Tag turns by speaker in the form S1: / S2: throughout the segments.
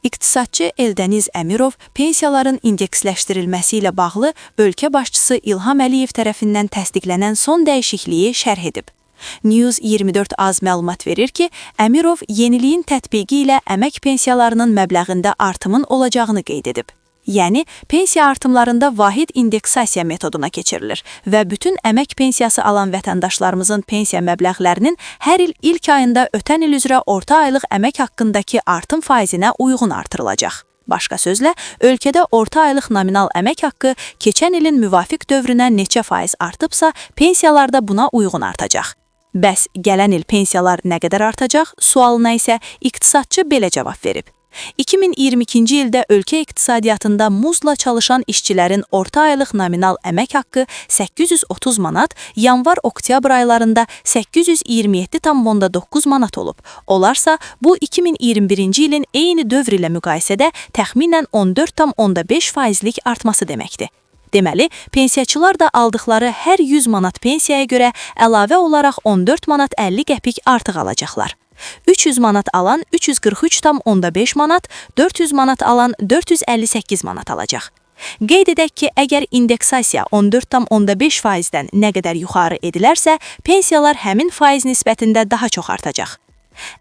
S1: İqtisadçı Eldəniz Əmirov pensiyaların indeksləşdirilməsi ilə bağlı ölkə başçısı İlham Əliyev tərəfindən təsdiqlənən son dəyişikliyi şərh edib. News 24 az məlumat verir ki, Əmirov yeniliyin tətbiqi ilə əmək pensiyalarının məbləğində artımın olacağını qeyd edib. Yəni, pensiya artımlarında vahid indeksasiya metoduna keçirilir və bütün əmək pensiyası alan vətəndaşlarımızın pensiya məbləğlərinin hər il ilk ayında ötən il üzrə orta aylıq əmək haqqındakı artım faizinə uyğun artırılacaq. Başqa sözlə, ölkədə orta aylıq nominal əmək haqqı keçən ilin müvafiq dövrünə neçə faiz artıbsa, pensiyalar da buna uyğun artacaq. Bəs gələn il pensiyalar nə qədər artacaq? Sualına isə iqtisadçı belə cavab verib. 2022-ci ildə ölkə iqtisadiyyatında muzla çalışan işçilərin orta aylıq nominal əmək haqqı 830 manat, yanvar-oktyabr aylarında 827,9 manat olub. Olarsa, bu 2021-ci ilin eyni dövr ilə müqayisədə təxminən 14,5%lik artması deməkdir. Deməli, pensiyaçılar da aldıqları hər 100 manat pensiyaya görə əlavə olaraq 14 manat 50 qəpik artıq alacaqlar. 300 manat alan 343,5 manat, 400 manat alan 458 manat alacaq. Qeyd edək ki, əgər indeksasiya 14,5%-dən nə qədər yuxarı edilərsə, pensiyalar həmin faiz nisbətində daha çox artacaq.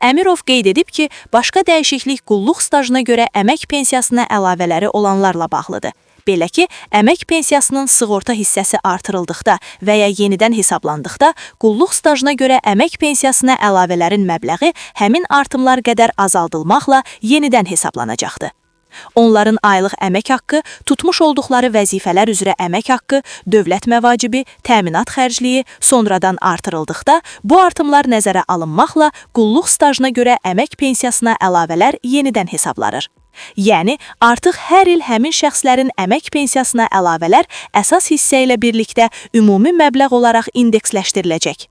S1: Əmirov qeyd edib ki, başqa dəyişiklik qulluq stajına görə əmək pensiyasına əlavələri olanlarla bağlıdır. Belə ki, əmək pensiyasının sığorta hissəsi artırıldıqda və ya yenidən hesablandıqda, qulluq stajına görə əmək pensiyasına əlavələrin məbləği həmin artımlar qədər azaldılmaqla yenidən hesablanacaqdır. Onların aylıq əmək haqqı, tutmuş olduqları vəzifələr üzrə əmək haqqı, dövlət məvacibi, təminat xərcliyi sonradan artırıldıqda, bu artımlar nəzərə alınmaqla qulluq stajına görə əmək pensiyasına əlavələr yenidən hesablanır. Yəni, artıq hər il həmin şəxslərin əmək pensiyasına əlavələr əsas hissə ilə birlikdə ümumi məbləğ olaraq indeksləşdiriləcək.